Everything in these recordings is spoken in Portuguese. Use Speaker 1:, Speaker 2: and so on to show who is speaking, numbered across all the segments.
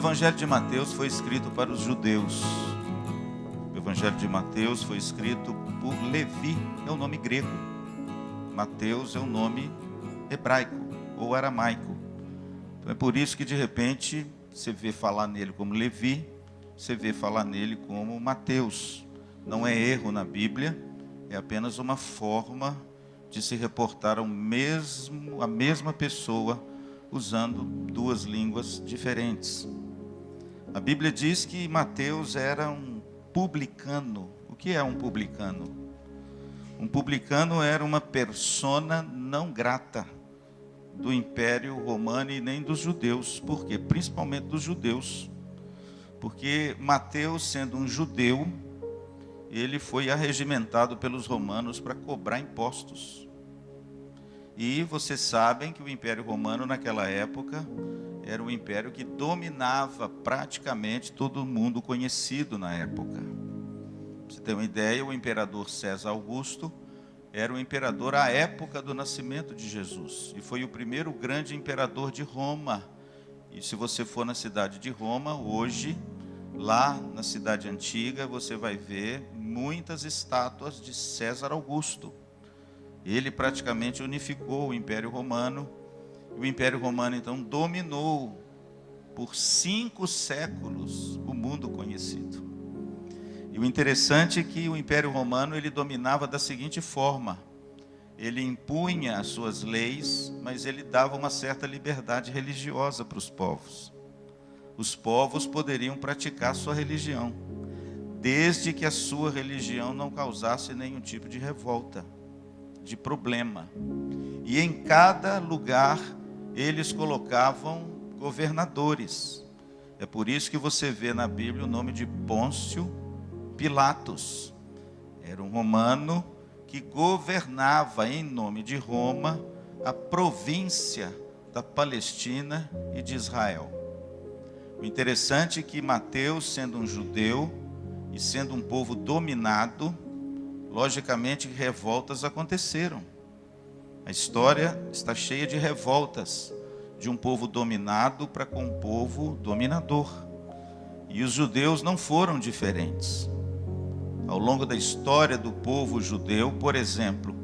Speaker 1: Evangelho de Mateus foi escrito para os judeus. O Evangelho de Mateus foi escrito por Levi, é o nome grego. Mateus é o nome hebraico ou aramaico. Então é por isso que de repente você vê falar nele como Levi, você vê falar nele como Mateus. Não é erro na Bíblia, é apenas uma forma de se reportar a mesma pessoa usando duas línguas diferentes. A Bíblia diz que Mateus era um publicano. O que é um publicano? Um publicano era uma persona não grata do Império Romano e nem dos judeus. Por quê? Principalmente dos judeus. Porque Mateus, sendo um judeu, ele foi arregimentado pelos romanos para cobrar impostos. E vocês sabem que o Império Romano naquela época era um império que dominava praticamente todo mundo conhecido na época. Pra você ter uma ideia, o imperador César Augusto era o imperador à época do nascimento de Jesus. E foi o primeiro grande imperador de Roma. E se você for na cidade de Roma, hoje, lá na cidade antiga, você vai ver muitas estátuas de César Augusto. Ele praticamente unificou o Império Romano. O Império Romano, então, dominou por 5 séculos o mundo conhecido. E o interessante é que o Império Romano, ele dominava da seguinte forma: ele impunha as suas leis, mas ele dava uma certa liberdade religiosa para os povos. Os povos poderiam praticar sua religião, desde que a sua religião não causasse nenhum tipo de revolta, de problema. E em cada lugar eles colocavam governadores. É por isso que você vê na Bíblia o nome de Pôncio Pilatos. Era um romano que governava em nome de Roma a província da Palestina e de Israel. O interessante é que Mateus, sendo um judeu e sendo um povo dominado, logicamente revoltas aconteceram. A história está cheia de revoltas de um povo dominado para com um povo dominador. E os judeus não foram diferentes. Ao longo da história do povo judeu, por exemplo,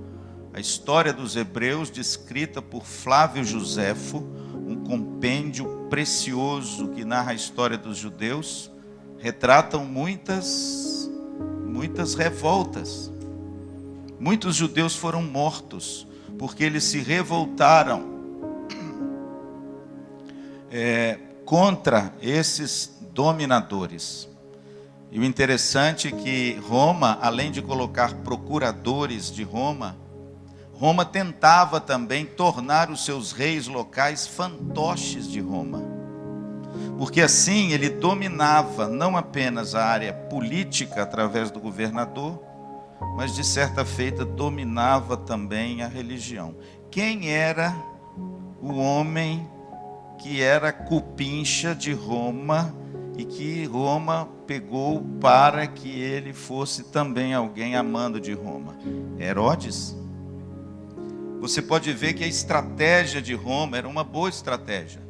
Speaker 1: a história dos hebreus, descrita por Flávio Joséfo, um compêndio precioso que narra a história dos judeus, retratam muitas revoltas. Muitos judeus foram mortos porque eles se revoltaram contra esses dominadores. E o interessante é que Roma, além de colocar procuradores de Roma, Roma tentava também tornar os seus reis locais fantoches de Roma. Porque assim ele dominava não apenas a área política através do governador, mas de certa feita dominava também a religião. Quem era o homem que era cupincha de Roma e que Roma pegou para que ele fosse também alguém amando de Roma? Herodes. Você pode ver que a estratégia de Roma era uma boa estratégia.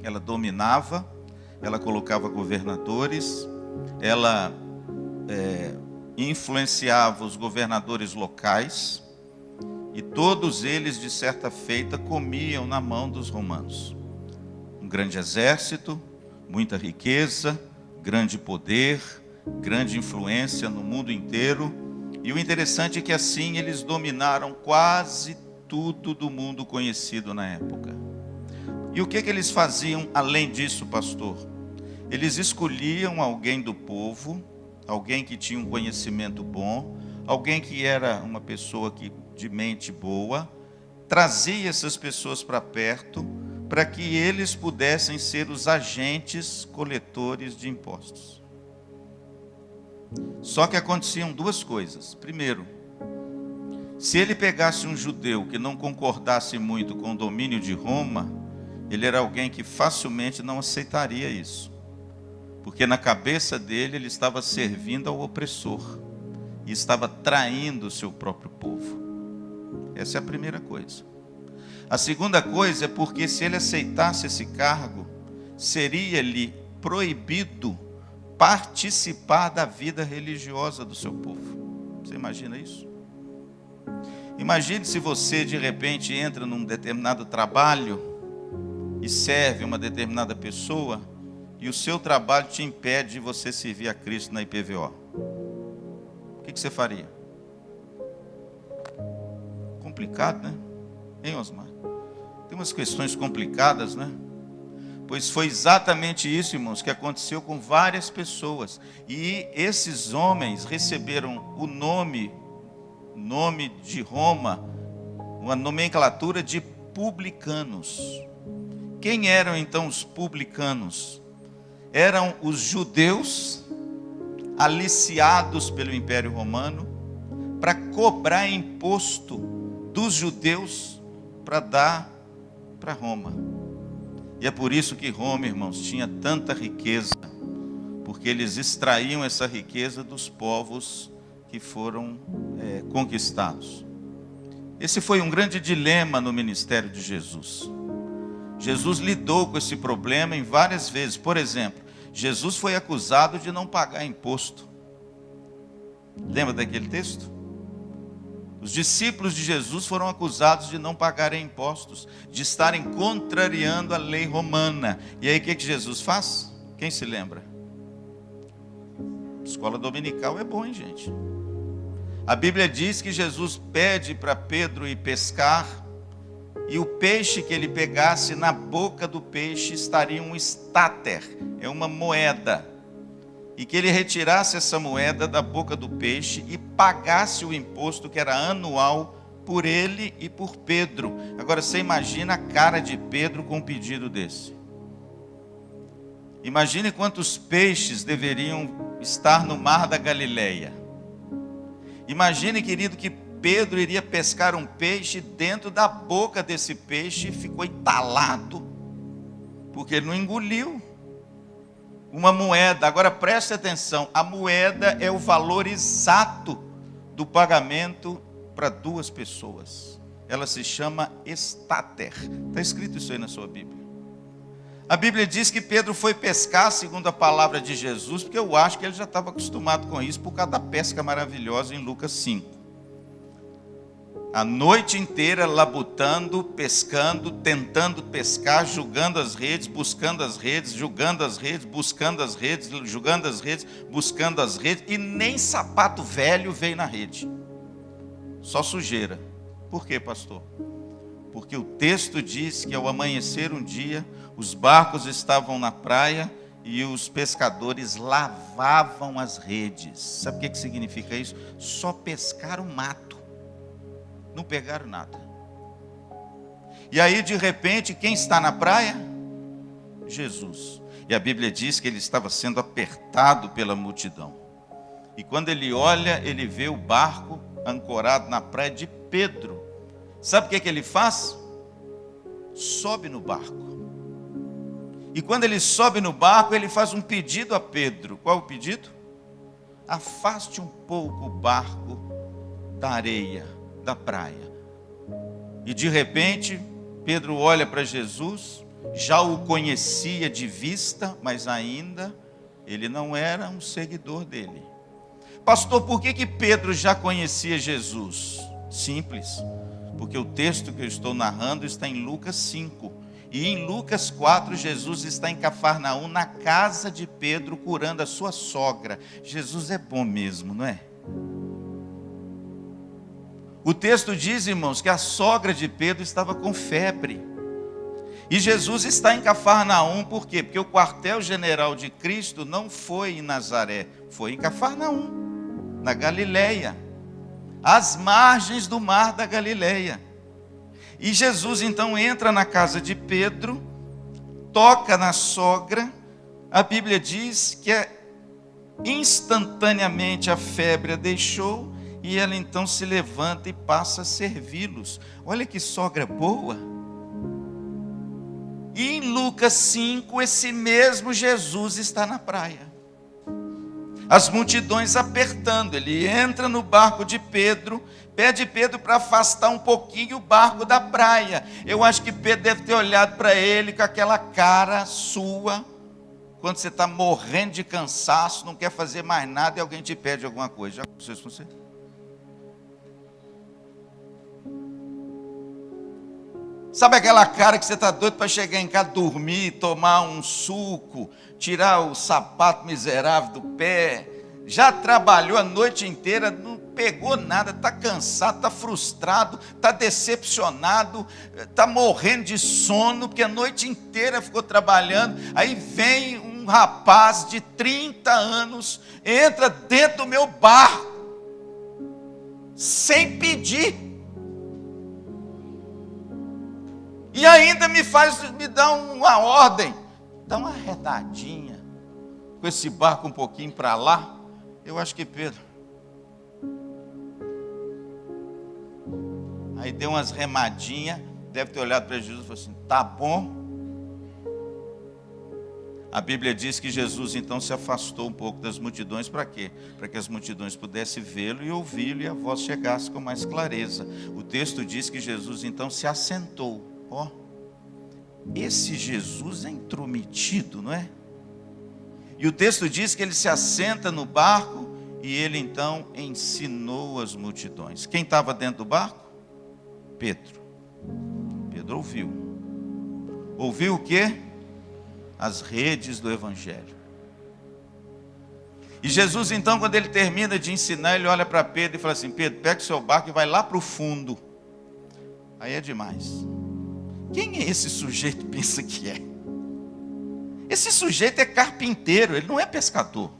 Speaker 1: Ela dominava, ela colocava governadores, ela influenciava os governadores locais, e todos eles, de certa feita, comiam na mão dos romanos. Um grande exército, muita riqueza, grande poder, grande influência no mundo inteiro. E o interessante é que assim eles dominaram quase tudo do mundo conhecido na época. E o que eles faziam além disso, pastor? Eles escolhiam alguém do povo, alguém que tinha um conhecimento bom, alguém que era uma pessoa de mente boa, trazia essas pessoas para perto, para que eles pudessem ser os agentes coletores de impostos. Só que aconteciam duas coisas. Primeiro, se ele pegasse um judeu que não concordasse muito com o domínio de Roma, ele era alguém que facilmente não aceitaria isso. Porque na cabeça dele ele estava servindo ao opressor e estava traindo o seu próprio povo. Essa é a primeira coisa. A segunda coisa é porque se ele aceitasse esse cargo, seria-lhe proibido participar da vida religiosa do seu povo. Você imagina isso? Imagine se você de repente entra num determinado trabalho e serve uma determinada pessoa e o seu trabalho te impede de você servir a Cristo na IPVO. O que você faria? Complicado, né? Hein, Osmar? Tem umas questões complicadas, né? Pois foi exatamente isso, irmãos, que aconteceu com várias pessoas. E esses homens receberam o nome de Roma, uma nomenclatura de publicanos. Quem eram então os publicanos? Eram os judeus aliciados pelo Império Romano para cobrar imposto dos judeus para dar para Roma. E é por isso que Roma, irmãos, tinha tanta riqueza, porque eles extraíam essa riqueza dos povos que foram conquistados. Esse foi um grande dilema no ministério de Jesus. Jesus lidou com esse problema em várias vezes. Por exemplo, Jesus foi acusado de não pagar imposto. Lembra daquele texto? Os discípulos de Jesus foram acusados de não pagarem impostos, de estarem contrariando a lei romana. E aí o que Jesus faz? Quem se lembra? Escola dominical é bom, hein, gente? A Bíblia diz que Jesus pede para Pedro ir pescar, e o peixe que ele pegasse, na boca do peixe estaria um estáter, é uma moeda, e que ele retirasse essa moeda da boca do peixe e pagasse o imposto que era anual por ele e por Pedro. Agora você imagina a cara de Pedro com um pedido desse. Imagine quantos peixes deveriam estar no mar da Galileia. Imagine, querido, que Pedro iria pescar um peixe, dentro da boca desse peixe ficou entalado, porque ele não engoliu uma moeda. Agora preste atenção, a moeda é o valor exato do pagamento para duas pessoas. Ela se chama estáter. Está escrito isso aí na sua Bíblia. A Bíblia diz que Pedro foi pescar, segundo a palavra de Jesus, porque eu acho que ele já estava acostumado com isso, por causa da pesca maravilhosa em Lucas 5. A noite inteira labutando, pescando, tentando pescar, julgando as redes, buscando as redes, julgando as redes, buscando as redes, julgando as redes, buscando as redes, e nem sapato velho veio na rede. Só sujeira. Por quê, pastor? Porque o texto diz que ao amanhecer um dia, os barcos estavam na praia e os pescadores lavavam as redes. Sabe o que significa isso? Só pescaram mato. Não pegaram nada. E aí, de repente, quem está na praia? Jesus. E a Bíblia diz que ele estava sendo apertado pela multidão. E quando ele olha, ele vê o barco ancorado na praia de Pedro. Sabe o que ele faz? Sobe no barco. E quando ele sobe no barco, ele faz um pedido a Pedro. Qual o pedido? Afaste um pouco o barco da areia, da praia. E de repente, Pedro olha para Jesus, já o conhecia de vista, mas ainda ele não era um seguidor dele. Pastor, por que Pedro já conhecia Jesus? Simples, porque o texto que eu estou narrando está em Lucas 5. E em Lucas 4, Jesus está em Cafarnaum, na casa de Pedro, curando a sua sogra. Jesus é bom mesmo, não é? O texto diz, irmãos, que a sogra de Pedro estava com febre. E Jesus está em Cafarnaum, por quê? Porque o quartel-general de Cristo não foi em Nazaré, foi em Cafarnaum, na Galileia, às margens do mar da Galileia. E Jesus então entra na casa de Pedro, toca na sogra. A Bíblia diz que instantaneamente a febre a deixou, e ela então se levanta e passa a servi-los. Olha que sogra boa. E em Lucas 5, esse mesmo Jesus está na praia. as multidões apertando. Ele entra no barco de Pedro, pede Pedro para afastar um pouquinho o barco da praia. Eu acho que Pedro deve ter olhado para ele com aquela cara sua, quando você está morrendo de cansaço, não quer fazer mais nada e alguém te pede alguma coisa. Já aconteceu isso com você? Sabe aquela cara que você está doido para chegar em casa, dormir, tomar um suco, tirar o sapato miserável do pé, já trabalhou a noite inteira, não pegou nada, está cansado, está frustrado, está decepcionado, está morrendo de sono, porque a noite inteira ficou trabalhando, aí vem um rapaz de 30 anos, entra dentro do meu barco, sem pedir, e ainda me dá uma ordem, dá uma arredadinha, com esse barco um pouquinho para lá. Eu acho que Pedro, aí deu umas remadinhas, deve ter olhado para Jesus e falou assim, tá bom. A Bíblia diz que Jesus então se afastou um pouco das multidões, para quê? Para que as multidões pudessem vê-lo e ouvi-lo e a voz chegasse com mais clareza. O texto diz que Jesus então se assentou. Ó, esse Jesus é intrometido, não é? E o texto diz que ele se assenta no barco e ele então ensinou as multidões. Quem estava dentro do barco? Pedro. Pedro ouviu. Ouviu o quê? As redes do Evangelho. E Jesus então, quando ele termina de ensinar, ele olha para Pedro e fala assim, Pedro, pega o seu barco e vai lá para o fundo. Aí é demais. Quem é esse sujeito que pensa que é? Esse sujeito é carpinteiro, ele não é pescador.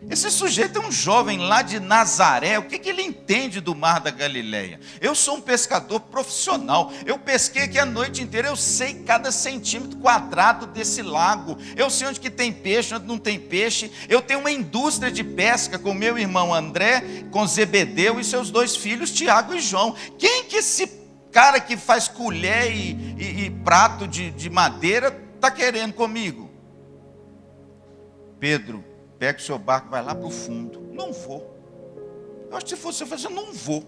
Speaker 1: Esse sujeito é um jovem lá de Nazaré. O que ele entende do mar da Galileia? Eu sou um pescador profissional. Eu pesquei aqui a noite inteira. Eu sei cada centímetro quadrado desse lago. Eu sei onde que tem peixe, onde não tem peixe. Eu tenho uma indústria de pesca com meu irmão André, com Zebedeu e seus 2 filhos, Tiago e João. Quem que esse cara que faz colher e prato de madeira está querendo comigo? Pedro, pega o seu barco, vai lá para o fundo. Não vou. Eu acho que se fosse eu fazer, não vou.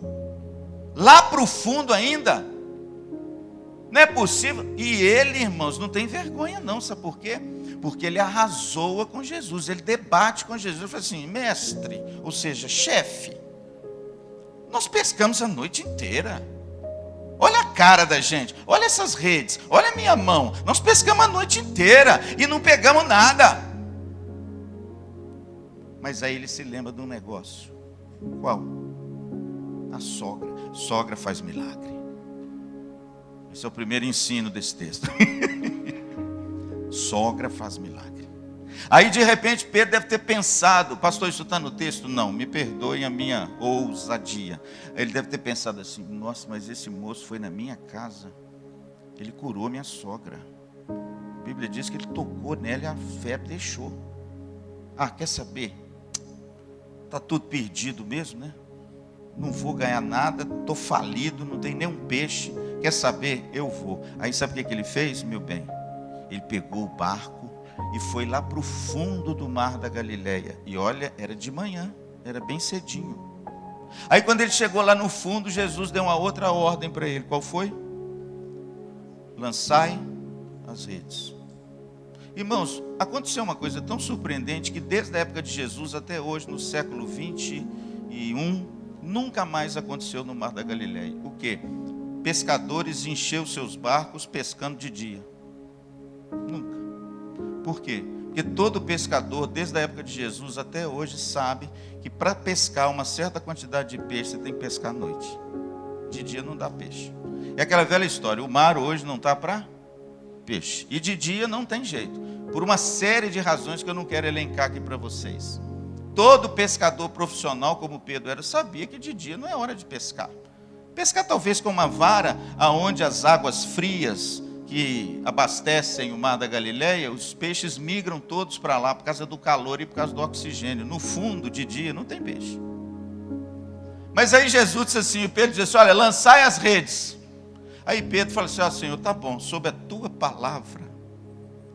Speaker 1: Lá para o fundo ainda? Não é possível. E ele, irmãos, não tem vergonha não, sabe por quê? Porque ele arrasoa com Jesus, ele debate com Jesus. Ele fala assim, mestre, ou seja, chefe, nós pescamos a noite inteira. Olha a cara da gente, olha essas redes, olha a minha mão. Nós pescamos a noite inteira e não pegamos nada. Mas aí ele se lembra de um negócio. Qual? A sogra. Sogra faz milagre. Esse é o primeiro ensino desse texto. Sogra faz milagre. Aí de repente Pedro deve ter pensado, pastor, isso está no texto? Não, me perdoem a minha ousadia. Ele deve ter pensado assim, nossa, mas esse moço foi na minha casa, ele curou minha sogra. A Bíblia diz que ele tocou nela e a febre deixou. Ah, quer saber? Está tudo perdido mesmo, né? Não vou ganhar nada, estou falido, não tem nem um peixe. Quer saber? Eu vou. Aí sabe o que ele fez, meu bem? Ele pegou o barco e foi lá para o fundo do mar da Galileia. E olha, era de manhã, era bem cedinho. Aí quando ele chegou lá no fundo, Jesus deu uma outra ordem para ele. Qual foi? Lançai as redes. Irmãos, aconteceu uma coisa tão surpreendente que desde a época de Jesus até hoje, no século 21, nunca mais aconteceu no mar da Galileia. O quê? Pescadores encheram seus barcos pescando de dia. Nunca. Por quê? Porque todo pescador, desde a época de Jesus até hoje, sabe que para pescar uma certa quantidade de peixe, você tem que pescar à noite. De dia não dá peixe. É aquela velha história, o mar hoje não está para peixe. E de dia não tem jeito. Por uma série de razões que eu não quero elencar aqui para vocês. Todo pescador profissional, como Pedro era, sabia que de dia não é hora de pescar. Pescar talvez com uma vara, aonde as águas frias que abastecem o mar da Galileia, os peixes migram todos para lá por causa do calor e por causa do oxigênio. No fundo, de dia, não tem peixe. Mas aí Jesus disse assim, Pedro disse assim, olha, lançai as redes. Aí Pedro falou assim, ó Senhor, tá bom, sob a tua palavra,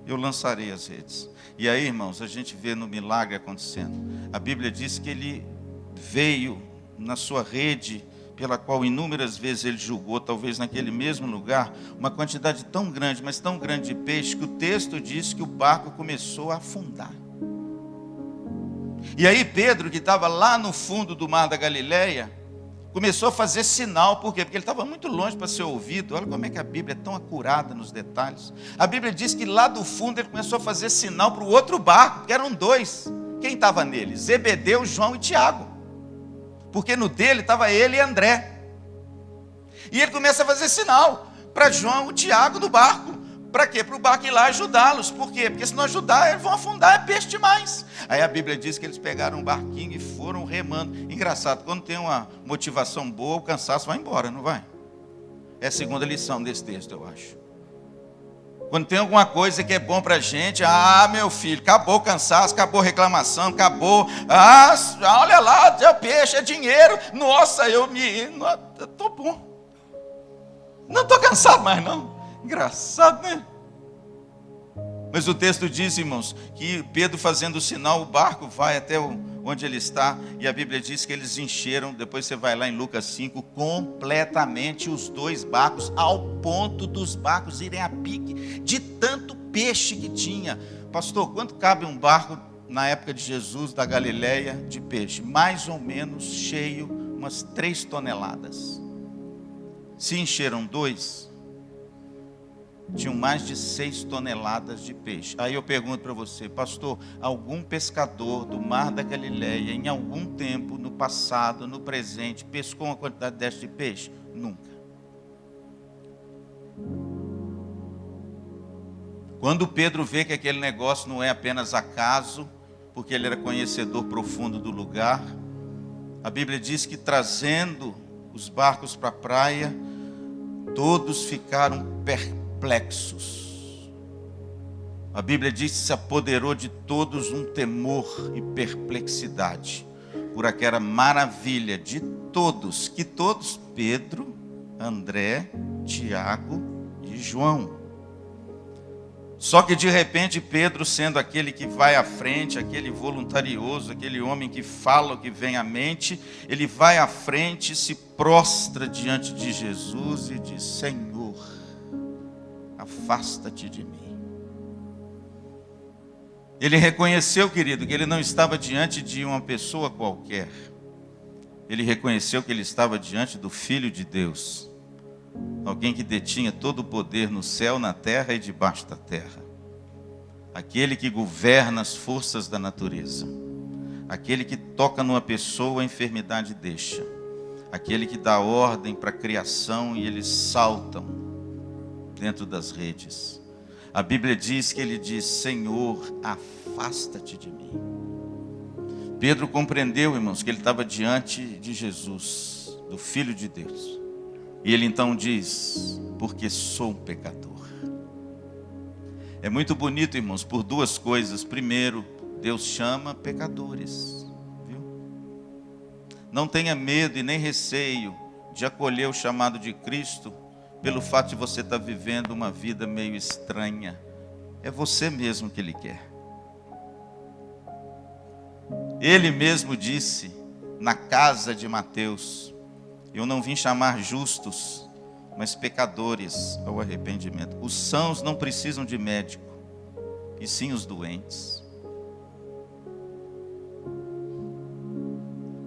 Speaker 1: eu lançarei as redes. E aí, irmãos, a gente vê no milagre acontecendo. A Bíblia diz que ele veio na sua rede, pela qual inúmeras vezes ele julgou, talvez naquele mesmo lugar, uma quantidade tão grande, mas tão grande de peixe, que o texto diz que o barco começou a afundar. E aí Pedro, que estava lá no fundo do mar da Galileia, começou a fazer sinal. Por quê? Porque ele estava muito longe para ser ouvido. Olha como é que a Bíblia é tão acurada nos detalhes. A Bíblia diz que lá do fundo ele começou a fazer sinal para o outro barco, que eram dois. Quem estava nele? Zebedeu, João e Tiago. Porque no dele estava ele e André. E ele começa a fazer sinal para João e Tiago do barco. Para quê? Para o barco ir lá ajudá-los. Por quê? Porque se não ajudar, eles vão afundar, é peixe demais. Aí a Bíblia diz que eles pegaram um barquinho e foram remando. Engraçado, quando tem uma motivação boa, o cansaço vai embora, não vai? É a segunda lição desse texto, eu acho. Quando tem alguma coisa que é bom para a gente, meu filho, acabou o cansaço, acabou a reclamação, acabou, olha lá, é peixe, é dinheiro, nossa, eu estou bom. Não estou cansado mais não. Engraçado, né? Mas o texto diz, irmãos, que Pedro fazendo o sinal, o barco vai até onde ele está, e a Bíblia diz que eles encheram, depois você vai lá em Lucas 5, completamente os dois barcos, ao ponto dos barcos irem a pique, de tanto peixe que tinha. Pastor, quanto cabe um barco na época de Jesus, da Galileia, de peixe? Mais ou menos cheio, umas 3 toneladas. Se encheram 2, tinham mais de 6 toneladas de peixe. Aí eu pergunto para você, pastor, algum pescador do mar da Galileia, em algum tempo, no passado, no presente, pescou uma quantidade dessa de peixe? Nunca. Quando Pedro vê que aquele negócio não é apenas acaso, porque ele era conhecedor profundo do lugar, a Bíblia diz que trazendo os barcos para a praia, todos ficaram perplexos. A Bíblia diz que se apoderou de todos um temor e perplexidade por aquela maravilha de todos, Pedro, André, Tiago e João. Só que de repente Pedro, sendo aquele que vai à frente, aquele voluntarioso, aquele homem que fala o que vem à mente, ele vai à frente, se prostra diante de Jesus e diz: Senhor, afasta-te de mim. Ele reconheceu, querido, que ele não estava diante de uma pessoa qualquer. Ele reconheceu que ele estava diante do Filho de Deus. Alguém que detinha todo o poder no céu, na terra e debaixo da terra. Aquele que governa as forças da natureza. Aquele que toca numa pessoa, a enfermidade deixa. Aquele que dá ordem para a criação e eles saltam dentro das redes. A Bíblia diz que ele diz: Senhor, afasta-te de mim. Pedro compreendeu, irmãos, que ele estava diante de Jesus, do Filho de Deus. E ele então diz: porque sou um pecador. É muito bonito, irmãos, por 2 coisas. Primeiro, Deus chama pecadores, viu? Não tenha medo e nem receio de acolher o chamado de Cristo, pelo fato de você estar vivendo uma vida meio estranha. É você mesmo que Ele quer. Ele mesmo disse na casa de Mateus: eu não vim chamar justos, mas pecadores ao arrependimento. Os sãos não precisam de médico, e sim os doentes.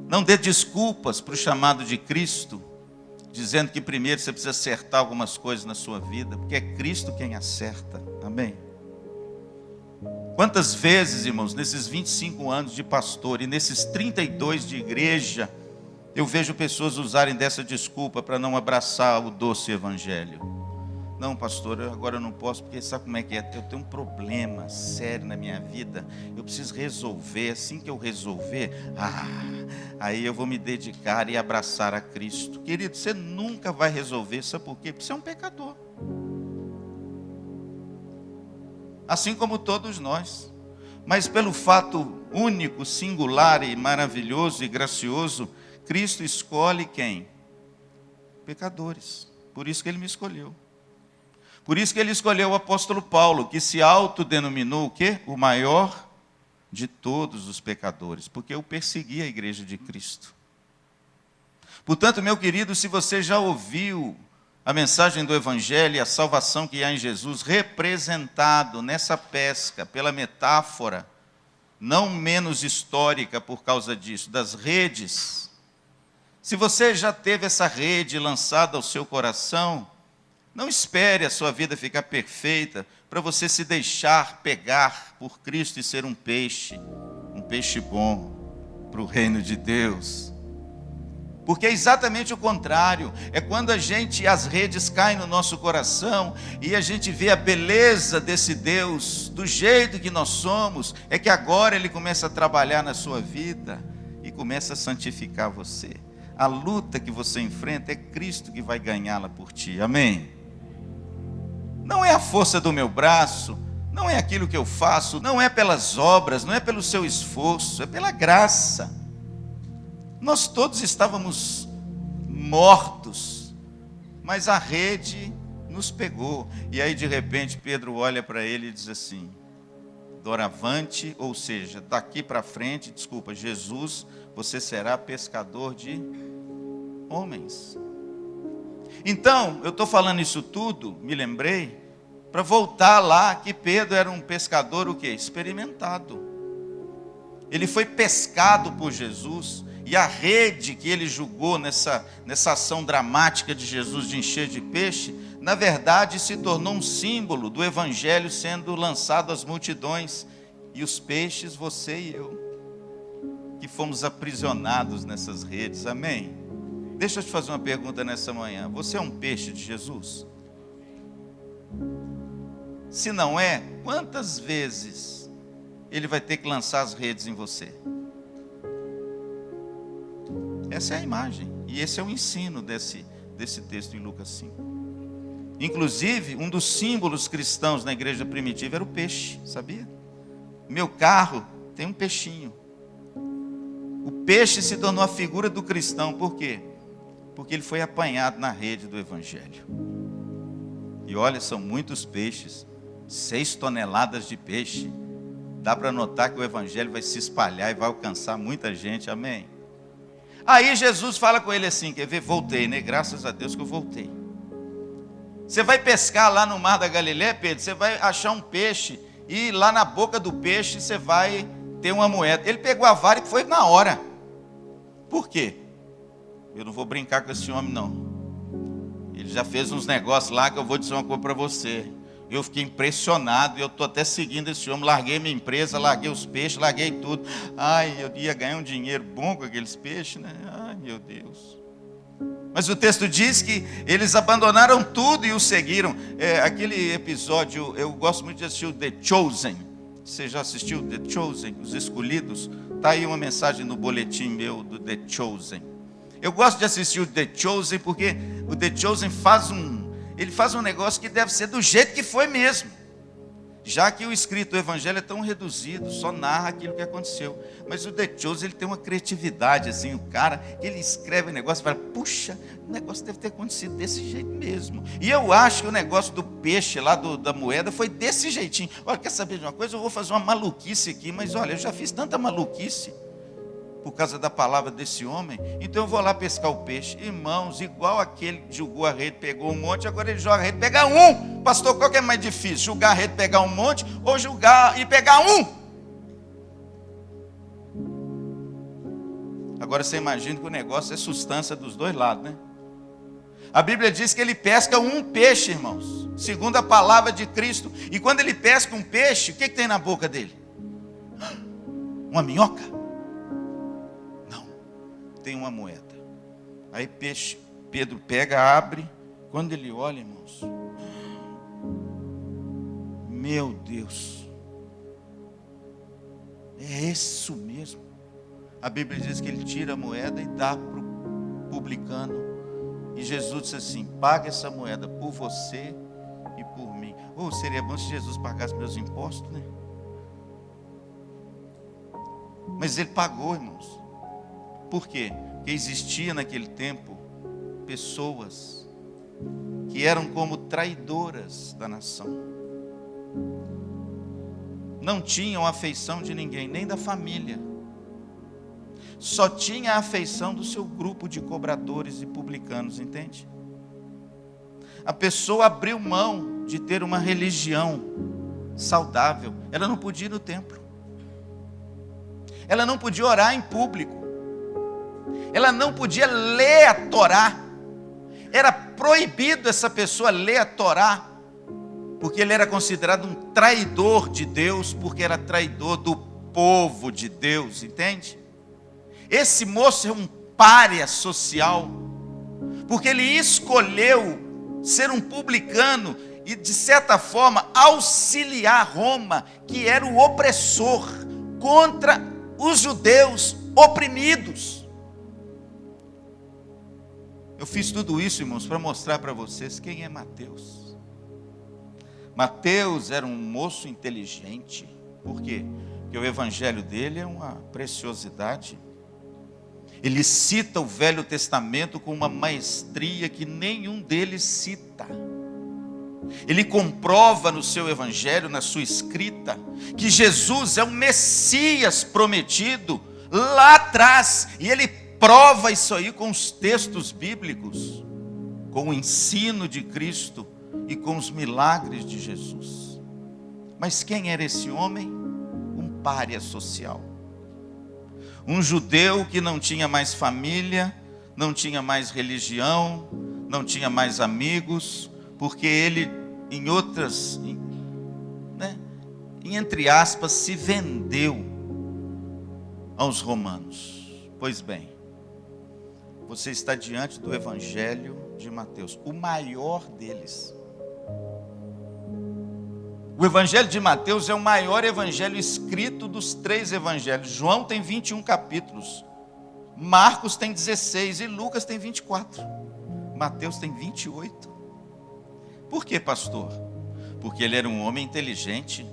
Speaker 1: Não dê desculpas para o chamado de Cristo, dizendo que primeiro você precisa acertar algumas coisas na sua vida, porque é Cristo quem acerta. Amém? Quantas vezes, irmãos, nesses 25 anos de pastor e nesses 32 de igreja, eu vejo pessoas usarem dessa desculpa para não abraçar o doce evangelho. Não, pastor, agora eu não posso, porque sabe como é que é? Eu tenho um problema sério na minha vida, eu preciso resolver. Assim que eu resolver, aí eu vou me dedicar e abraçar a Cristo. Querido, você nunca vai resolver, sabe por quê? Porque você é um pecador. Assim como todos nós. Mas pelo fato único, singular e maravilhoso e gracioso, Cristo escolhe quem? Pecadores. Por isso que Ele me escolheu. Por isso que ele escolheu o apóstolo Paulo, que se autodenominou o quê? O maior de todos os pecadores, porque eu persegui a igreja de Cristo. Portanto, meu querido, se você já ouviu a mensagem do Evangelho e a salvação que há em Jesus, representado nessa pesca, pela metáfora, não menos histórica por causa disso, das redes. Se você já teve essa rede lançada ao seu coração, não espere a sua vida ficar perfeita para você se deixar pegar por Cristo e ser um peixe bom para o reino de Deus. Porque é exatamente o contrário, é quando as redes caem no nosso coração e a gente vê a beleza desse Deus, do jeito que nós somos, é que agora Ele começa a trabalhar na sua vida e começa a santificar você. A luta que você enfrenta é Cristo que vai ganhá-la por ti, amém? Não é a força do meu braço, não é aquilo que eu faço, não é pelas obras, não é pelo seu esforço, é pela graça. Nós todos estávamos mortos, mas a rede nos pegou. E aí de repente Pedro olha para ele e diz assim, doravante, ou seja, daqui para frente, Jesus, você será pescador de homens. Então, eu estou falando isso tudo, me lembrei, para voltar lá que Pedro era um pescador o quê? Experimentado. Ele foi pescado por Jesus. E a rede que ele julgou nessa ação dramática de Jesus de encher de peixe, na verdade se tornou um símbolo do Evangelho sendo lançado às multidões. E os peixes, você e eu, que fomos aprisionados nessas redes, amém? Deixa eu te fazer uma pergunta nessa manhã. Você é um peixe de Jesus? Se não é, quantas vezes ele vai ter que lançar as redes em você? Essa é a imagem, e esse é o ensino desse texto em Lucas 5. Inclusive, um dos símbolos cristãos na igreja primitiva era o peixe, sabia? Meu carro tem um peixinho. O peixe se tornou a figura do cristão, por quê? Porque ele foi apanhado na rede do Evangelho. E olha, são muitos peixes, 6 toneladas de peixe. Dá para notar que o Evangelho vai se espalhar e vai alcançar muita gente, amém? Aí Jesus fala com ele assim, quer ver? Voltei, né? Graças a Deus que eu voltei. Você vai pescar lá no mar da Galileia, Pedro, você vai achar um peixe, e lá na boca do peixe você vai ter uma moeda. Ele pegou a vara e foi na hora. Por quê? Eu não vou brincar com esse homem, não. Ele já fez uns negócios lá que eu vou dizer uma coisa para você. Eu fiquei impressionado, eu estou até seguindo esse homem, larguei minha empresa, larguei os peixes, larguei tudo. Ai, eu ia ganhar um dinheiro bom com aqueles peixes, né? Ai, meu Deus. Mas o texto diz que eles abandonaram tudo e o seguiram. Aquele episódio, eu gosto muito de assistir o The Chosen. Você já assistiu The Chosen, Os Escolhidos? Está aí uma mensagem no boletim meu do The Chosen. Eu gosto de assistir o The Chosen porque o The Chosen faz um negócio que deve ser do jeito que foi mesmo. Já que o escrito do Evangelho é tão reduzido, só narra aquilo que aconteceu. Mas o The Chosen, ele tem uma criatividade, assim, o cara, ele escreve o negócio e fala, puxa, o negócio deve ter acontecido desse jeito mesmo. E eu acho que o negócio do peixe lá, da moeda, foi desse jeitinho. Olha, quer saber de uma coisa? Eu vou fazer uma maluquice aqui, mas olha, eu já fiz tanta maluquice por causa da palavra desse homem, então eu vou lá pescar o peixe. Irmãos, igual aquele que julgou a rede, pegou um monte, agora ele joga a rede, pega um. Pastor, qual que é mais difícil? Julgar a rede, pegar um monte, ou julgar e pegar um? Agora você imagina que o negócio é substância dos dois lados, né? A Bíblia diz que ele pesca um peixe, irmãos, segundo a palavra de Cristo. E quando ele pesca um peixe, o que tem na boca dele? Uma minhoca? Tem uma moeda. Aí Pedro pega, abre. Quando ele olha, irmãos, meu Deus, é isso mesmo. A Bíblia diz que ele tira a moeda e dá para o publicano. E Jesus disse assim, paga essa moeda por você e por mim. Seria bom se Jesus pagasse meus impostos, né? Mas ele pagou, irmãos. Por quê? Porque existia naquele tempo pessoas que que eram como traidoras da nação. Não tinham afeição de ninguém, nem da família. Só tinha a afeição do seu grupo de cobradores e publicanos, entende? A pessoa abriu mão de ter uma religião saudável. Ela não podia ir no templo. Ela não podia orar em público. Ela não podia ler a Torá. Era proibido essa pessoa ler a Torá, porque ele era considerado um traidor de Deus, porque era traidor do povo de Deus, entende? Esse moço é um pária social, porque ele escolheu ser um publicano e, de certa forma, auxiliar Roma, que era o opressor, contra os judeus oprimidos. Eu fiz tudo isso, irmãos, para mostrar para vocês quem é Mateus. Mateus era um moço inteligente. Por quê? Porque o evangelho dele é uma preciosidade. Ele cita o Velho Testamento com uma maestria que nenhum deles cita. Ele comprova no seu evangelho, na sua escrita, que Jesus é o Messias prometido lá atrás. E ele prova isso aí com os textos bíblicos, com o ensino de Cristo e com os milagres de Jesus. Mas quem era esse homem? Um pária social. Um judeu que não tinha mais família, não tinha mais religião, não tinha mais amigos, porque ele, entre aspas, se vendeu aos romanos. Pois bem, você está diante do evangelho de Mateus, o maior deles. O evangelho de Mateus é o maior evangelho escrito dos 3 evangelhos. João tem 21 capítulos, Marcos tem 16 e Lucas tem 24. Mateus tem 28. Por que, pastor? Porque ele era um homem inteligente,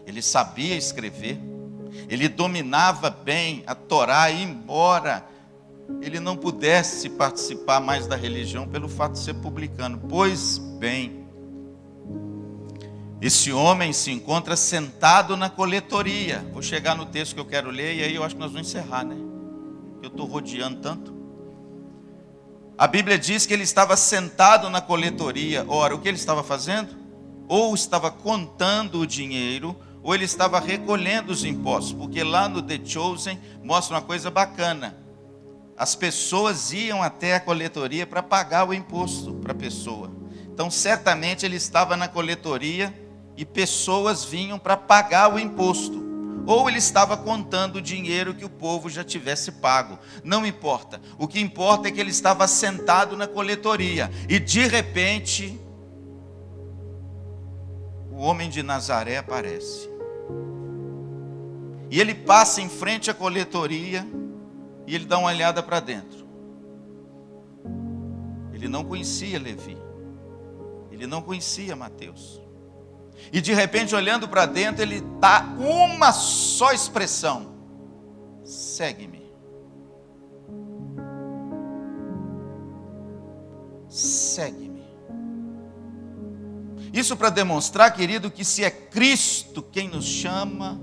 Speaker 1: ele sabia escrever, ele dominava bem a Torá, e embora ele não pudesse participar mais da religião pelo fato de ser publicano. Pois bem, esse homem se encontra sentado na coletoria. Vou chegar no texto que eu quero ler e aí eu acho que nós vamos encerrar, né? Eu estou rodeando tanto. A Bíblia diz que ele estava sentado na coletoria. Ora, o que ele estava fazendo? Ou estava contando o dinheiro, ou ele estava recolhendo os impostos. Porque lá no The Chosen mostra uma coisa bacana. As pessoas iam até a coletoria para pagar o imposto para a pessoa. Então, certamente ele estava na coletoria e pessoas vinham para pagar o imposto. Ou ele estava contando o dinheiro que o povo já tivesse pago. Não importa. O que importa é que ele estava sentado na coletoria. E de repente, o homem de Nazaré aparece. E ele passa em frente à coletoria e ele dá uma olhada para dentro. Ele não conhecia Levi. Ele não conhecia Mateus. E de repente, olhando para dentro, ele dá uma só expressão: segue-me. Segue-me. Isso para demonstrar, querido, que se é Cristo quem nos chama,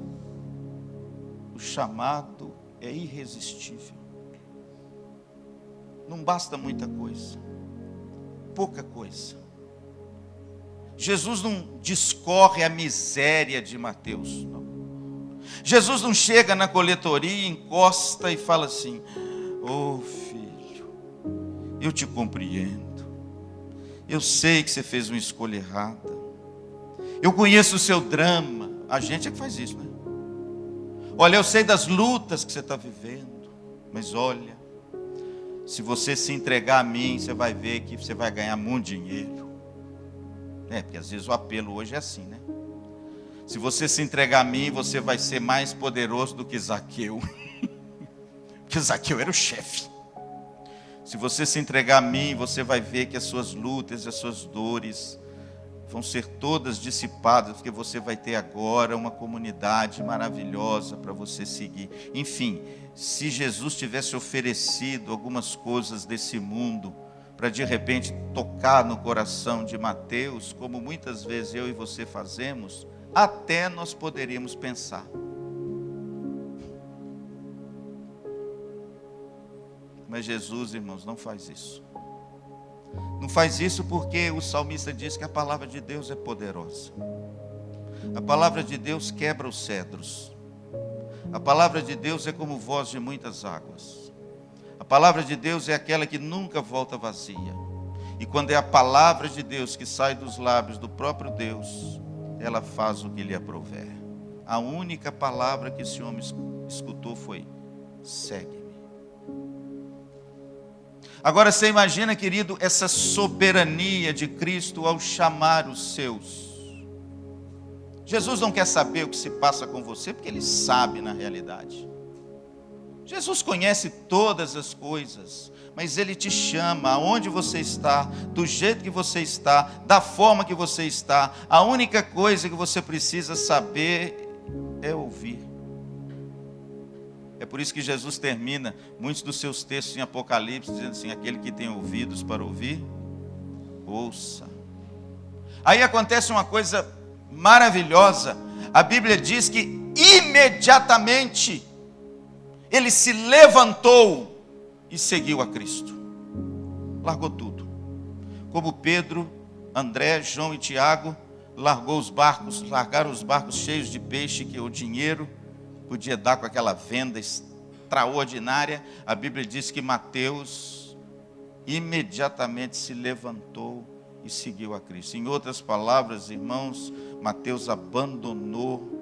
Speaker 1: o chamado é irresistível. Não basta muita coisa, pouca coisa. Jesus não discorre a miséria de Mateus, não. Jesus não chega na coletoria, encosta e fala assim: ô filho, eu te compreendo, eu sei que você fez uma escolha errada, eu conheço o seu drama. A gente é que faz isso, né? Olha, eu sei das lutas que você está vivendo, mas olha, se você se entregar a mim, você vai ver que você vai ganhar muito dinheiro. Porque às vezes o apelo hoje é assim, né? Se você se entregar a mim, você vai ser mais poderoso do que Zaqueu. Porque Zaqueu era o chefe. Se você se entregar a mim, você vai ver que as suas lutas e as suas dores vão ser todas dissipadas, porque você vai ter agora uma comunidade maravilhosa para você seguir. Enfim, se Jesus tivesse oferecido algumas coisas desse mundo para de repente tocar no coração de Mateus, como muitas vezes eu e você fazemos, até nós poderíamos pensar. Mas Jesus, irmãos, não faz isso. Não faz isso porque o salmista diz que a palavra de Deus é poderosa. A palavra de Deus quebra os cedros. A palavra de Deus é como voz de muitas águas. A palavra de Deus é aquela que nunca volta vazia. E quando é a palavra de Deus que sai dos lábios do próprio Deus, ela faz o que lhe aprouver. A única palavra que esse homem escutou foi: segue-me. Agora você imagina, querido, essa soberania de Cristo ao chamar os seus. Jesus não quer saber o que se passa com você, porque Ele sabe na realidade. Jesus conhece todas as coisas, mas Ele te chama aonde você está, do jeito que você está, da forma que você está. A única coisa que você precisa saber é ouvir. É por isso que Jesus termina muitos dos seus textos em Apocalipse dizendo assim: aquele que tem ouvidos para ouvir, ouça. Aí acontece uma coisa maravilhosa. A Bíblia diz que imediatamente ele se levantou e seguiu a Cristo. Largou tudo. Como Pedro, André, João e Tiago largaram os barcos cheios de peixe, que o dinheiro podia dar com aquela venda extraordinária. A Bíblia diz que Mateus imediatamente se levantou e seguiu a Cristo. Em outras palavras, irmãos, Mateus abandonou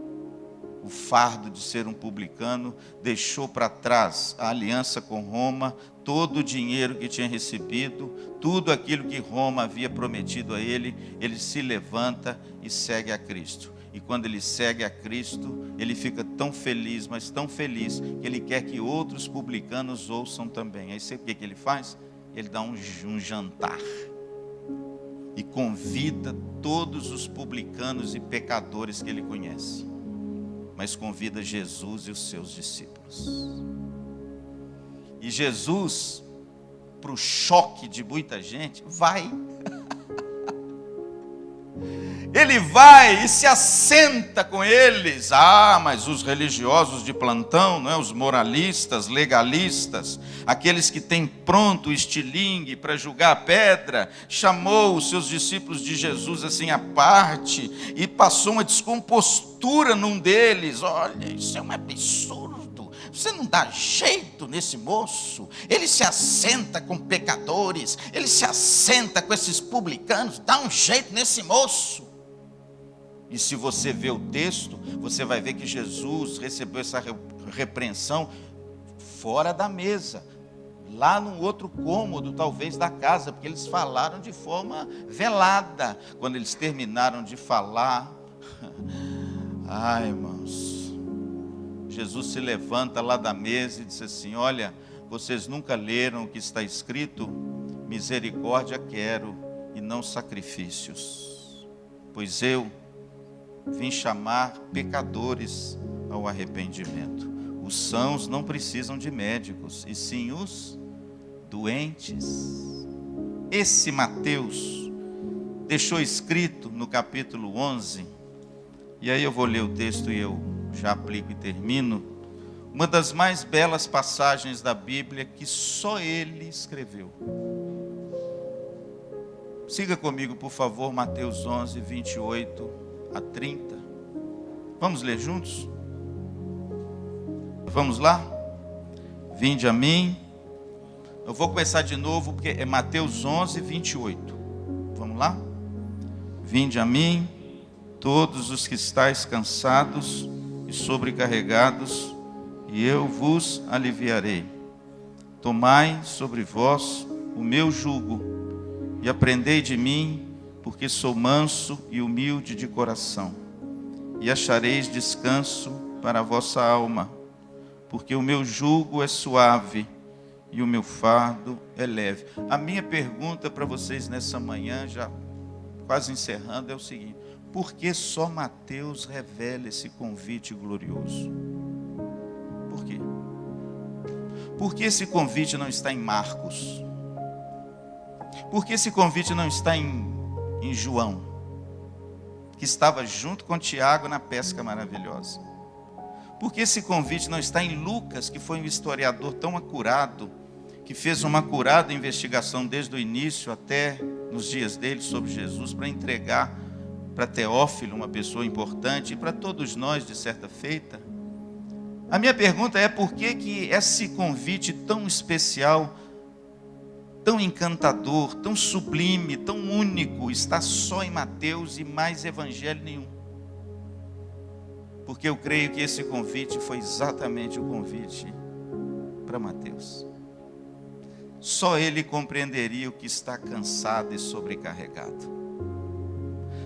Speaker 1: o fardo de ser um publicano, deixou para trás a aliança com Roma, todo o dinheiro que tinha recebido, tudo aquilo que Roma havia prometido a ele. Ele se levanta e segue a Cristo. E quando ele segue a Cristo, ele fica tão feliz, mas tão feliz, que ele quer que outros publicanos ouçam também. Aí sabe o que ele faz? Ele dá um jantar e convida todos os publicanos e pecadores que ele conhece, mas convida Jesus e os seus discípulos. E Jesus, para o choque de muita gente, vai. Ele vai e se assenta com eles. Mas os religiosos de plantão, não é? Os moralistas, legalistas, aqueles que têm pronto o estilingue para julgar a pedra, chamou os seus discípulos de Jesus assim à parte e passou uma descompostura num deles. Olha, isso é um absurdo. Você não dá jeito nesse moço. Ele se assenta com pecadores, ele se assenta com esses publicanos. Dá um jeito nesse moço. E se você vê o texto, você vai ver que Jesus recebeu essa repreensão fora da mesa, lá num outro cômodo, talvez da casa, porque eles falaram de forma velada. Quando eles terminaram de falar, irmãos, Jesus se levanta lá da mesa e diz assim: olha, vocês nunca leram o que está escrito? Misericórdia quero e não sacrifícios, pois eu vim chamar pecadores ao arrependimento. Os sãos não precisam de médicos, e sim os doentes. Esse Mateus deixou escrito no capítulo 11, e aí eu vou ler o texto e eu já aplico e termino, uma das mais belas passagens da Bíblia que só ele escreveu. Siga comigo, por favor, Mateus 11, 28 a 30. Vamos ler juntos? Vamos lá? Vinde a mim. Eu vou começar de novo, porque é Mateus 11, 28. Vamos lá? Vinde a mim, todos os que estáis cansados e sobrecarregados, e eu vos aliviarei. Tomai sobre vós o meu jugo, e aprendei de mim, porque sou manso e humilde de coração, e achareis descanso para a vossa alma, porque o meu jugo é suave e o meu fardo é leve. A minha pergunta para vocês nessa manhã, já quase encerrando, é o seguinte: por que só Mateus revela esse convite glorioso? Por quê? Por que esse convite não está em Marcos? Por que esse convite não está em João, que estava junto com Tiago na pesca maravilhosa? Por que esse convite não está em Lucas, que foi um historiador tão acurado, que fez uma acurada investigação desde o início até nos dias dele sobre Jesus, para entregar para Teófilo, uma pessoa importante, e para todos nós, de certa feita? A minha pergunta é: por que esse convite tão especial, tão encantador, tão sublime, tão único, está só em Mateus e mais evangelho nenhum? Porque eu creio que esse convite foi exatamente o convite para Mateus. Só ele compreenderia o que está cansado e sobrecarregado.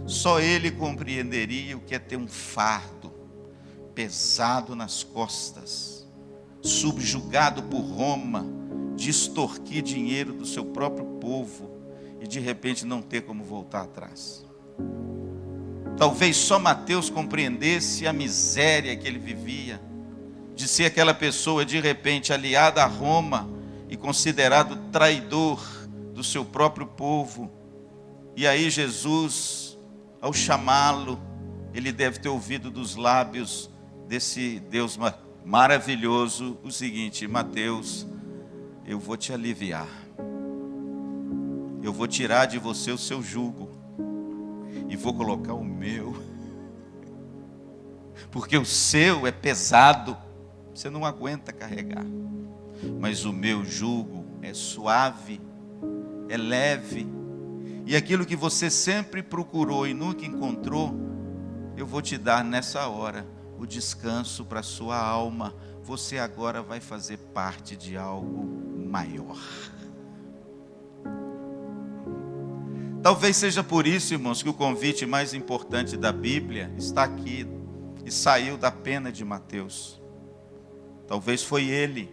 Speaker 1: Só ele compreenderia o que é ter um fardo pesado nas costas, subjugado por Roma, de extorquir dinheiro do seu próprio povo e de repente não ter como voltar atrás. Talvez só Mateus compreendesse a miséria que ele vivia, de ser aquela pessoa de repente aliada a Roma e considerado traidor do seu próprio povo. E aí Jesus, ao chamá-lo, ele deve ter ouvido dos lábios desse Deus maravilhoso o seguinte: Mateus, eu vou te aliviar, eu vou tirar de você o seu jugo e vou colocar o meu, porque o seu é pesado, você não aguenta carregar, mas o meu jugo é suave, é leve, e aquilo que você sempre procurou e nunca encontrou, eu vou te dar nessa hora o descanso para a sua alma. Você agora vai fazer parte de algo maior. Talvez seja por isso, irmãos, que o convite mais importante da Bíblia está aqui e saiu da pena de Mateus. Talvez foi ele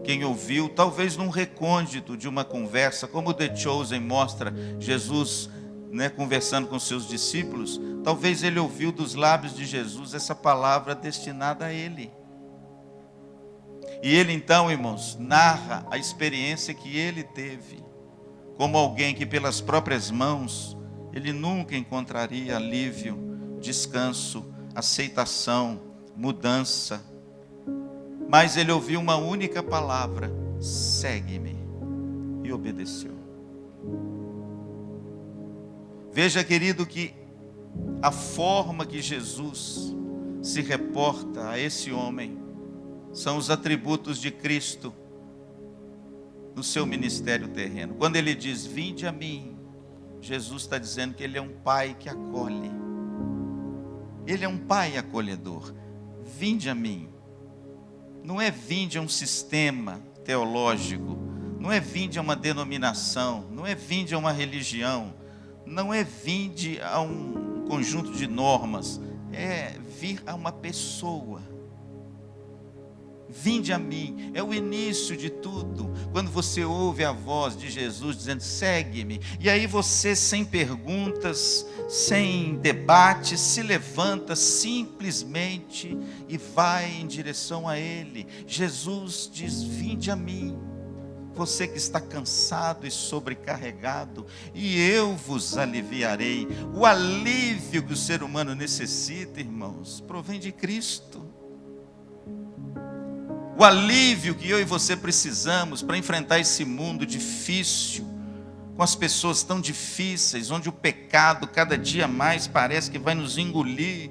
Speaker 1: quem ouviu, talvez num recôndito de uma conversa, como The Chosen mostra Jesus, conversando com seus discípulos. Talvez ele ouviu dos lábios de Jesus essa palavra destinada a ele. E ele então, irmãos, narra a experiência que ele teve, como alguém que pelas próprias mãos, ele nunca encontraria alívio, descanso, aceitação, mudança. Mas ele ouviu uma única palavra: segue-me, e obedeceu. Veja, querido, que a forma que Jesus se reporta a esse homem são os atributos de Cristo no seu ministério terreno. Quando ele diz: vinde a mim, Jesus está dizendo que ele é um pai que acolhe. Ele é um pai acolhedor. Vinde a mim. Não é vinde a um sistema teológico, não é vinde a uma denominação, não é vinde a uma religião, não é vinde a um conjunto de normas, é vir a uma pessoa. Vinde a mim, é o início de tudo, quando você ouve a voz de Jesus dizendo: segue-me, e aí você, sem perguntas, sem debate, se levanta simplesmente e vai em direção a Ele. Jesus diz: vinde a mim, você que está cansado e sobrecarregado, e eu vos aliviarei. O alívio que o ser humano necessita, irmãos, provém de Cristo. O alívio que eu e você precisamos para enfrentar esse mundo difícil, com as pessoas tão difíceis, onde o pecado cada dia mais parece que vai nos engolir.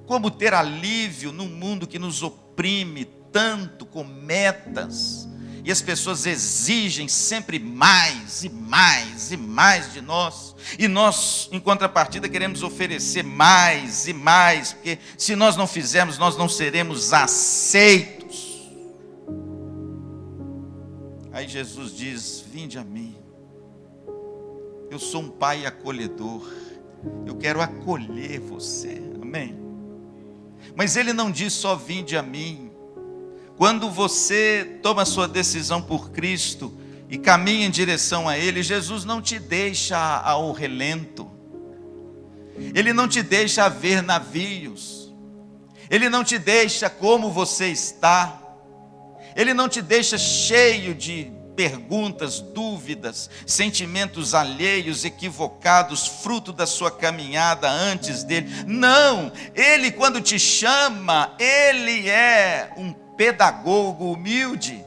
Speaker 1: Como ter alívio num mundo que nos oprime tanto, com metas, e as pessoas exigem sempre mais e mais e mais de nós, e nós, em contrapartida, queremos oferecer mais e mais, porque se nós não fizermos, nós não seremos aceitos. Aí Jesus diz: vinde a mim, eu sou um pai acolhedor, eu quero acolher você, amém? Mas ele não diz só vinde a mim. Quando você toma a sua decisão por Cristo e caminha em direção a Ele, Jesus não te deixa ao relento, Ele não te deixa ver navios, Ele não te deixa como você está, Ele não te deixa cheio de perguntas, dúvidas, sentimentos alheios, equivocados, fruto da sua caminhada antes dele. Não, ele quando te chama, ele é um pedagogo humilde.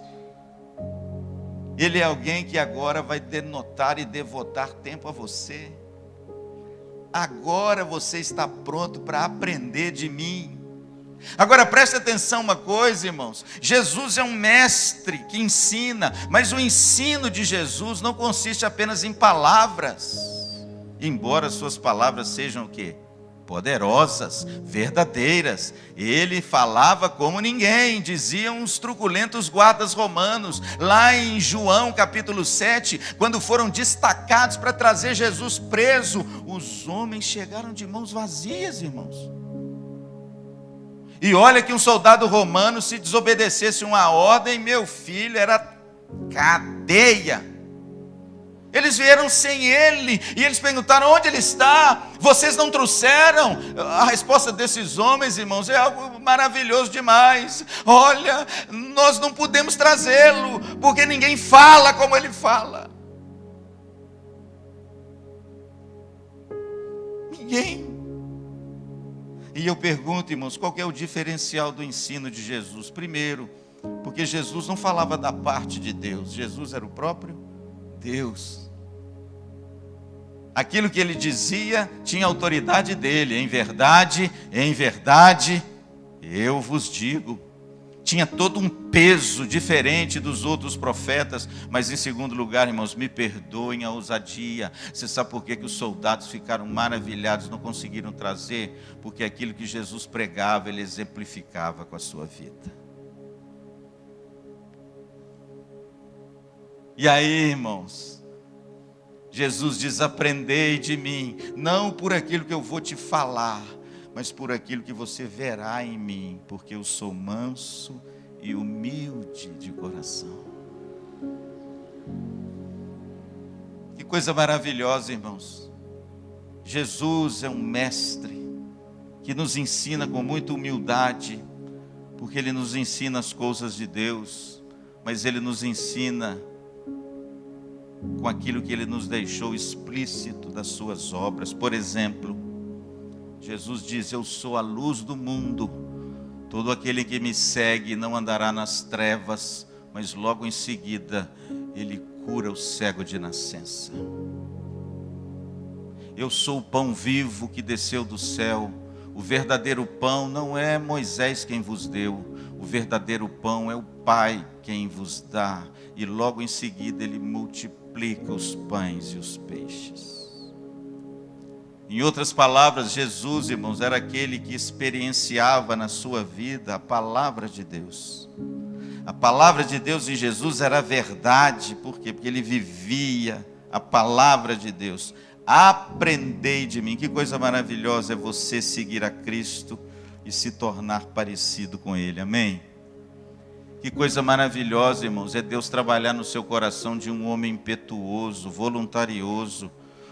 Speaker 1: Ele é alguém que agora vai denotar e devotar tempo a você. Agora você está pronto para aprender de mim. Agora preste atenção uma coisa, irmãos. Jesus é um mestre que ensina, mas o ensino de Jesus não consiste apenas em palavras. Embora suas palavras sejam o quê? Poderosas, verdadeiras. Ele falava como ninguém, diziam os truculentos guardas romanos, lá em João capítulo 7, quando foram destacados para trazer Jesus preso, os homens chegaram de mãos vazias, irmãos. E olha que um soldado romano, se desobedecesse uma ordem, meu filho, era cadeia. Eles vieram sem ele, e eles perguntaram: onde ele está? Vocês não trouxeram? A resposta desses homens, irmãos, é algo maravilhoso demais. Olha, nós não podemos trazê-lo, porque ninguém fala como ele fala. Ninguém. E eu pergunto, irmãos, qual que é o diferencial do ensino de Jesus? Primeiro, porque Jesus não falava da parte de Deus, Jesus era o próprio Deus. Aquilo que ele dizia tinha autoridade dele. Em verdade, eu vos digo. Tinha todo um peso diferente dos outros profetas. Mas em segundo lugar, irmãos, me perdoem a ousadia. Você sabe por que os soldados ficaram maravilhados, não conseguiram trazer? Porque aquilo que Jesus pregava, ele exemplificava com a sua vida. E aí, irmãos, Jesus diz: aprendei de mim, não por aquilo que eu vou te falar, mas por aquilo que você verá em mim, porque eu sou manso e humilde de coração. Que coisa maravilhosa, irmãos. Jesus é um mestre que nos ensina com muita humildade, porque ele nos ensina as coisas de Deus, mas ele nos ensina com aquilo que ele nos deixou explícito das suas obras. Por exemplo, Jesus diz: eu sou a luz do mundo, todo aquele que me segue não andará nas trevas, mas logo em seguida ele cura o cego de nascença. Eu sou o pão vivo que desceu do céu. O verdadeiro pão não é Moisés quem vos deu, o verdadeiro pão é o Pai quem vos dá, e logo em seguida ele multiplica os pães e os peixes. Em outras palavras, Jesus, irmãos, era aquele que experienciava na sua vida a palavra de Deus. A palavra de Deus em Jesus era a verdade. Por quê? Porque ele vivia a palavra de Deus. Aprendei de mim. Que coisa maravilhosa é você seguir a Cristo e se tornar parecido com Ele. Amém? Que coisa maravilhosa, irmãos, é Deus trabalhar no seu coração de um homem impetuoso, voluntarioso.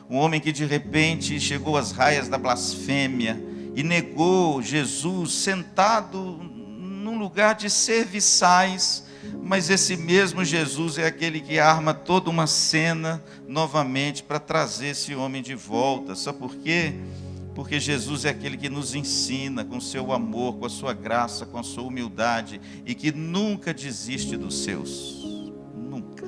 Speaker 1: Um homem que de repente chegou às raias da blasfêmia e negou Jesus sentado num lugar de serviçais. Mas esse mesmo Jesus é aquele que arma toda uma cena novamente para trazer esse homem de volta. Sabe por quê? Porque Jesus é aquele que nos ensina com o seu amor, com a sua graça, com a sua humildade, e que nunca desiste dos seus. Nunca.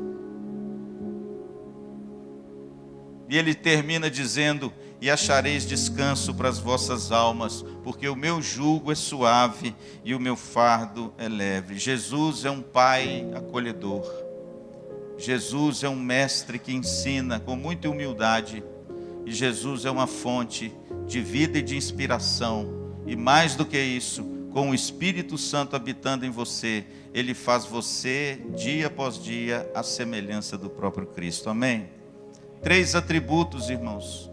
Speaker 1: E ele termina dizendo: e achareis descanso para as vossas almas, porque o meu jugo é suave e o meu fardo é leve. Jesus é um pai acolhedor. Jesus é um mestre que ensina com muita humildade. E Jesus é uma fonte de vida e de inspiração. E mais do que isso, com o Espírito Santo habitando em você, ele faz você, dia após dia, a semelhança do próprio Cristo. Amém? 3 atributos, irmãos,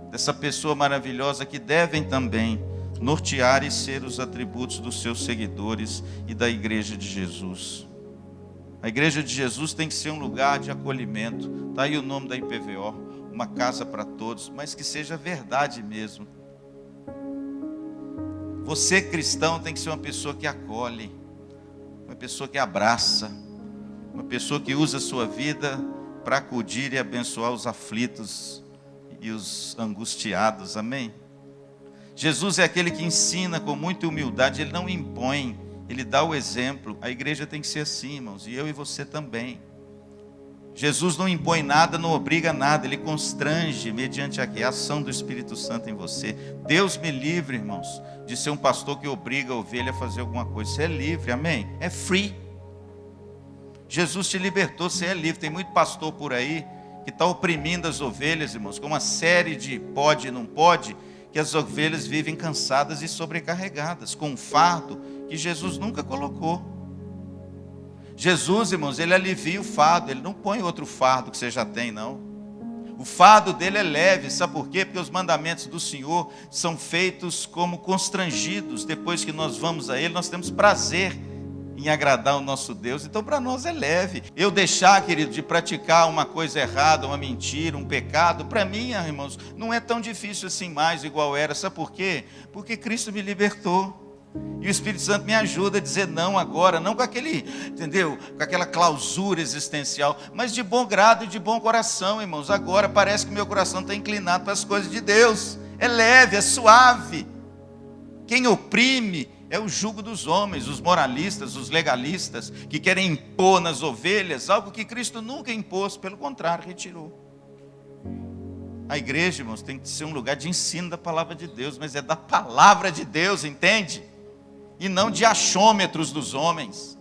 Speaker 1: dessa pessoa maravilhosa que devem também nortear e ser os atributos dos seus seguidores e da igreja de Jesus. A igreja de Jesus tem que ser um lugar de acolhimento. Está aí o nome da IPVO, uma casa para todos, mas que seja verdade mesmo. Você, cristão, tem que ser uma pessoa que acolhe, uma pessoa que abraça, Uma pessoa que usa a sua vida para acudir e abençoar os aflitos e os angustiados, amém? Jesus é aquele que ensina com muita humildade, ele não impõe, ele dá o exemplo. A igreja tem que ser assim, irmãos, e eu e você também. Jesus não impõe nada, não obriga nada, ele constrange mediante a ação do Espírito Santo em você. Deus me livre, irmãos, de ser um pastor que obriga a ovelha a fazer alguma coisa. Você é livre, amém? É free. Jesus te libertou, você é livre. Tem muito pastor por aí que está oprimindo as ovelhas, irmãos, com uma série de pode e não pode, que as ovelhas vivem cansadas e sobrecarregadas, com um fardo que Jesus nunca colocou. Jesus, irmãos, ele alivia o fardo, ele não põe outro fardo que você já tem, não. O fardo dele é leve, sabe por quê? Porque os mandamentos do Senhor são feitos como constrangidos. Depois que nós vamos a ele, nós temos prazer em agradar o nosso Deus, então para nós é leve. Eu deixar, querido, de praticar uma coisa errada, uma mentira, um pecado, para mim, irmãos, não é tão difícil assim mais, igual era. Sabe por quê? Porque Cristo me libertou. E o Espírito Santo me ajuda a dizer não agora, não com aquele, entendeu? Com aquela clausura existencial, mas de bom grado e de bom coração, irmãos. Agora parece que meu coração está inclinado para as coisas de Deus. É leve, é suave. Quem oprime é o jugo dos homens, os moralistas, os legalistas, que querem impor nas ovelhas algo que Cristo nunca impôs, pelo contrário, retirou. A igreja, irmãos, tem que ser um lugar de ensino da palavra de Deus, mas é da palavra de Deus, entende? E não de achômetros dos homens,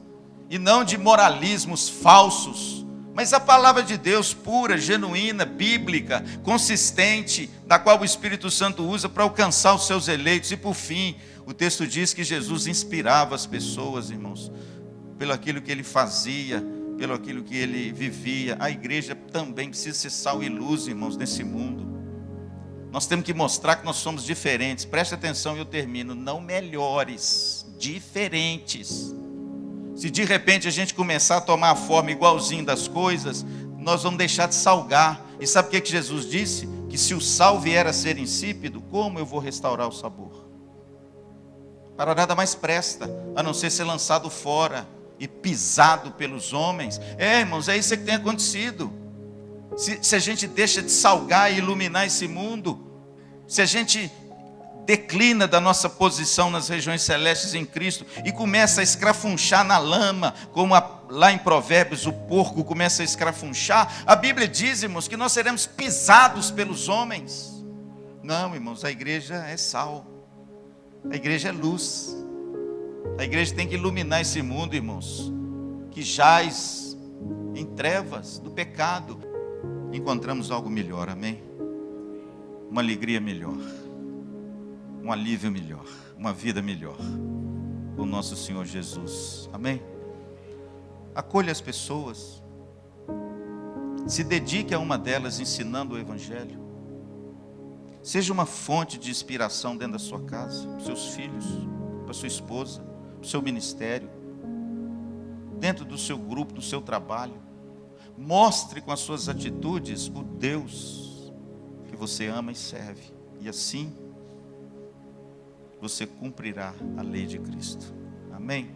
Speaker 1: e não de moralismos falsos, mas a palavra de Deus pura, genuína, bíblica, consistente, da qual o Espírito Santo usa para alcançar os seus eleitos. E por fim, o texto diz que Jesus inspirava as pessoas, irmãos, pelo aquilo que ele fazia, pelo aquilo que ele vivia. A igreja também precisa ser sal e luz, irmãos, nesse mundo. Nós temos que mostrar que nós somos diferentes. Preste atenção e eu termino. Não melhores, diferentes. Se de repente a gente começar a tomar a forma igualzinho das coisas, nós vamos deixar de salgar. E sabe o que Jesus disse? Que se o sal vier a ser insípido, como eu vou restaurar o sabor? Para nada mais presta, a não ser lançado fora e pisado pelos homens. Irmãos, é isso que tem acontecido. Se a gente deixa de salgar e iluminar esse mundo, se a gente declina da nossa posição nas regiões celestes em Cristo e começa a escrafunchar na lama, como lá em Provérbios o porco começa a escrafunchar, a Bíblia diz, irmãos, que nós seremos pisados pelos homens. Não, irmãos, a igreja é sal, a igreja é luz, a igreja tem que iluminar esse mundo, irmãos, que jaz em trevas do pecado. Encontramos algo melhor, amém? Uma alegria melhor, um alívio melhor, uma vida melhor, o nosso Senhor Jesus, amém? Acolha as pessoas, se dedique a uma delas ensinando o Evangelho, seja uma fonte de inspiração dentro da sua casa, para os seus filhos, para a sua esposa, para o seu ministério, dentro do seu grupo, do seu trabalho. Mostre com as suas atitudes o Deus que você ama e serve, e assim você cumprirá a lei de Cristo, amém?